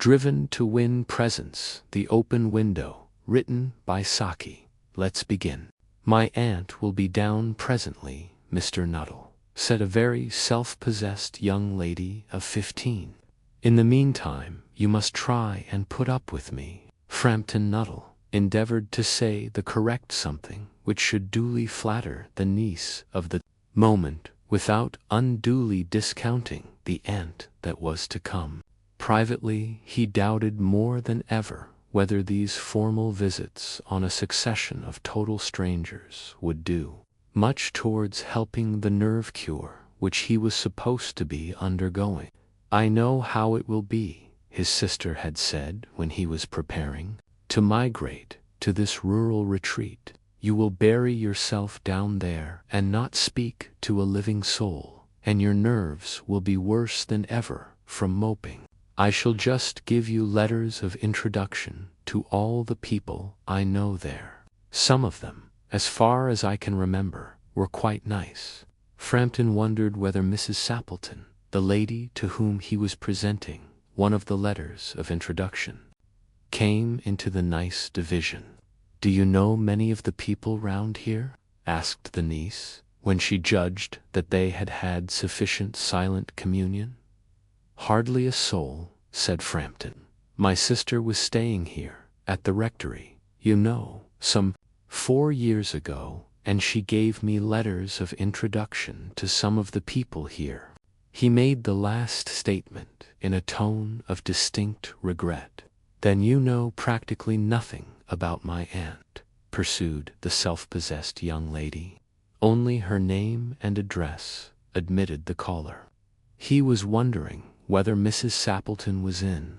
Driven to win presents, the open window, written by Saki. Let's begin. My aunt will be down presently, Mr. Nuttall, said a very self-possessed young lady of 15. In the meantime, you must try and put up with me. Frampton Nuttall endeavored to say the correct something which should duly flatter the niece of the moment without unduly discounting the aunt that was to come. Privately, he doubted more than ever whether these formal visits on a succession of total strangers would do much towards helping the nerve cure which he was supposed to be undergoing. I know how it will be, his sister had said when he was preparing to migrate to this rural retreat. You will bury yourself down there and not speak to a living soul, and your nerves will be worse than ever from moping. I shall just give you letters of introduction to all the people I know there. Some of them, as far as I can remember, were quite nice. Frampton wondered whether Mrs. Sappleton, the lady to whom he was presenting one of the letters of introduction, came into the nice division. Do you know many of the people round here? Asked the niece, when she judged that they had had sufficient silent communion. Hardly a soul, said Frampton. My sister was staying here, at the rectory, you know, some 4 years ago, and she gave me letters of introduction to some of the people here. He made the last statement in a tone of distinct regret. Then you know practically nothing about my aunt, pursued the self-possessed young lady. Only her name and address, admitted the caller. He was wondering whether Mrs. Sappleton was in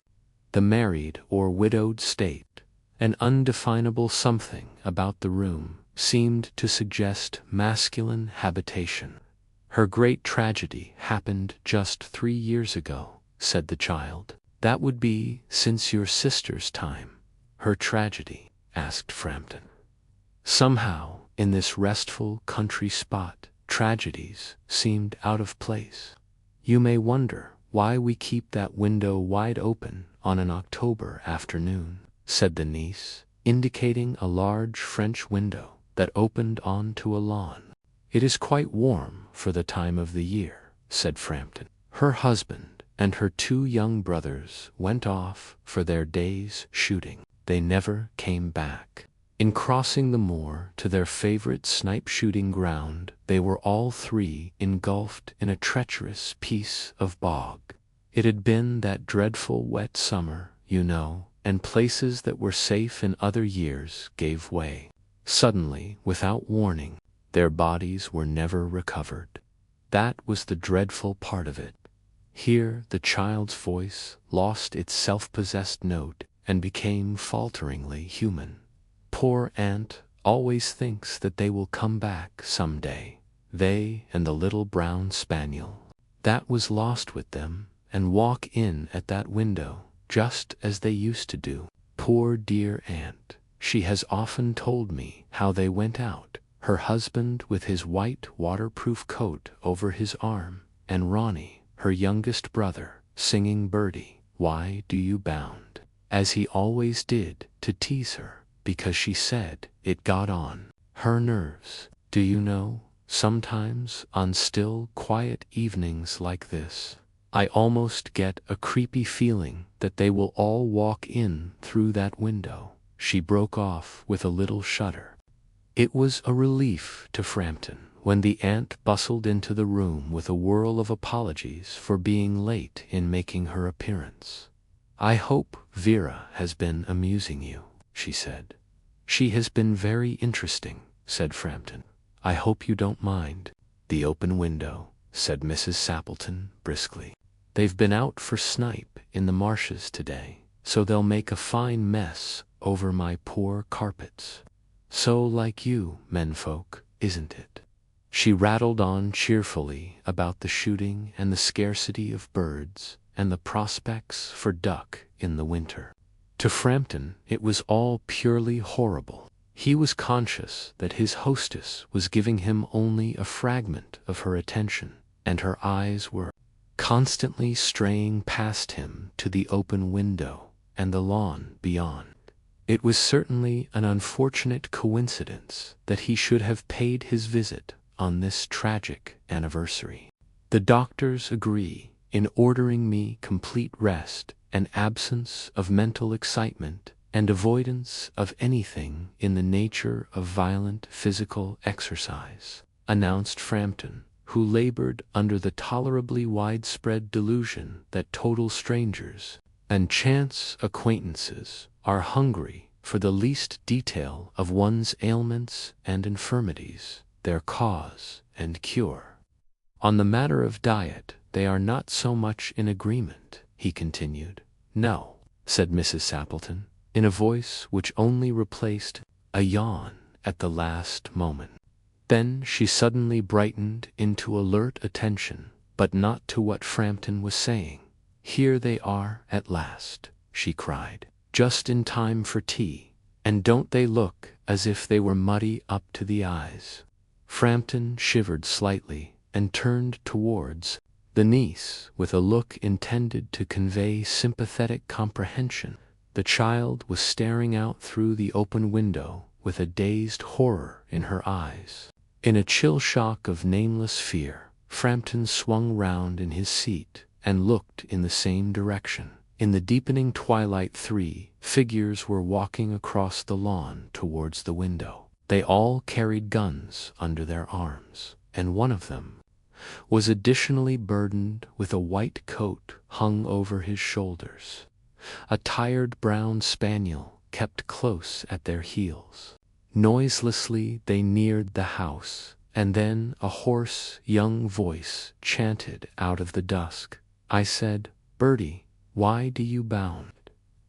the married or widowed state. An undefinable something about the room seemed to suggest masculine habitation. Her great tragedy happened just 3 years ago, said the child. That would be since your sister's time. Her tragedy? Asked Frampton. Somehow, in this restful country spot, tragedies seemed out of place. You may wonder why we keep that window wide open on an October afternoon, said the niece, indicating a large French window that opened onto a lawn. It is quite warm for the time of the year, said Frampton. Her husband and her 2 young brothers went off for their day's shooting. They never came back. In crossing the moor to their favorite snipe shooting ground, they were all 3 engulfed in a treacherous piece of bog. It had been that dreadful wet summer, you know, and places that were safe in other years gave way. Suddenly, without warning, their bodies were never recovered. That was the dreadful part of it. Here the child's voice lost its self-possessed note and became falteringly human. Poor aunt always thinks that they will come back some day, they and the little brown spaniel. That was lost with them, and walk in at that window, just as they used to do. Poor dear aunt, she has often told me how they went out, her husband with his white waterproof coat over his arm, and Ronnie, her youngest brother, singing Birdie, Why Do You Bound, as he always did to tease her, because she said it got on her nerves. Do you know, sometimes on still, quiet evenings like this, I almost get a creepy feeling that they will all walk in through that window. She broke off with a little shudder. It was a relief to Frampton when the aunt bustled into the room with a whirl of apologies for being late in making her appearance. I hope Vera has been amusing you, she said. She has been very interesting, said Frampton. I hope you don't mind the open window, said Mrs. Sappleton briskly. They've been out for snipe in the marshes today, so they'll make a fine mess over my poor carpets. So like you, menfolk, isn't it? She rattled on cheerfully about the shooting and the scarcity of birds and the prospects for duck in the winter. To Frampton it was all purely horrible. He was conscious that his hostess was giving him only a fragment of her attention, and her eyes were constantly straying past him to the open window and the lawn beyond. It was certainly an unfortunate coincidence that he should have paid his visit on this tragic anniversary. The doctors agree in ordering me complete rest and absence of mental excitement and avoidance of anything in the nature of violent physical exercise, announced Frampton, who labored under the tolerably widespread delusion that total strangers and chance acquaintances are hungry for the least detail of one's ailments and infirmities, their cause and cure. On the matter of diet, they are not so much in agreement, he continued. No, said Mrs. Sappleton, in a voice which only replaced a yawn at the last moment. Then she suddenly brightened into alert attention, but not to what Frampton was saying. Here they are at last, she cried, just in time for tea, and don't they look as if they were muddy up to the eyes? Frampton shivered slightly and turned towards the niece with a look intended to convey sympathetic comprehension. The child was staring out through the open window with a dazed horror in her eyes. In a chill shock of nameless fear, Frampton swung round in his seat and looked in the same direction. In the deepening twilight, 3 figures were walking across the lawn towards the window. They all carried guns under their arms, and one of them was additionally burdened with a white coat hung over his shoulders. A tired brown spaniel kept close at their heels. Noiselessly they neared the house, and then a hoarse young voice chanted out of the dusk, "I said, Bertie, why do you bound?"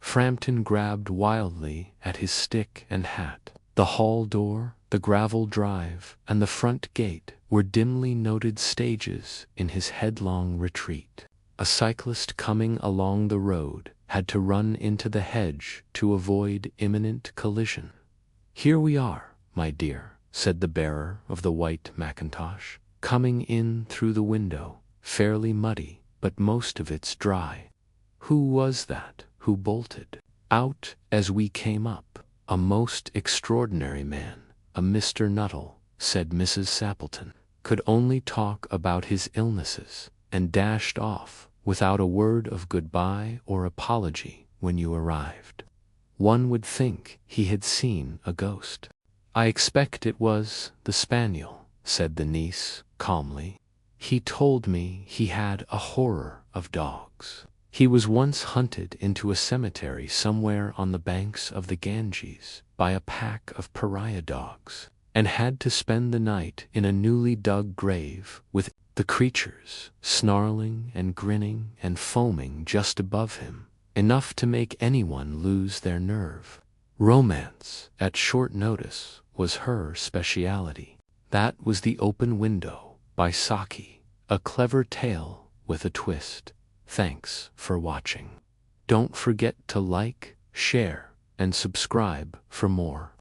Frampton grabbed wildly at his stick and hat. The hall door, the gravel drive, and the front gate were dimly noted stages in his headlong retreat. A cyclist coming along the road had to run into the hedge to avoid imminent collision. "Here we are, my dear," said the bearer of the white mackintosh, coming in through the window, fairly muddy, but most of it's dry. "Who was that who bolted out as we came up?" "A most extraordinary man, a Mr. Nuttall," said Mrs. Sappleton. "Could only talk about his illnesses, and dashed off without a word of goodbye or apology when you arrived. One would think he had seen a ghost." "I expect it was the spaniel," said the niece calmly. "He told me he had a horror of dogs. He was once hunted into a cemetery somewhere on the banks of the Ganges by a pack of pariah dogs, and had to spend the night in a newly dug grave with the creatures snarling and grinning and foaming just above him, enough to make anyone lose their nerve. Romance at short notice was her speciality. That was The Open Window by Saki, a clever tale with a twist. Thanks for watching. Don't forget to like, share, and subscribe for more.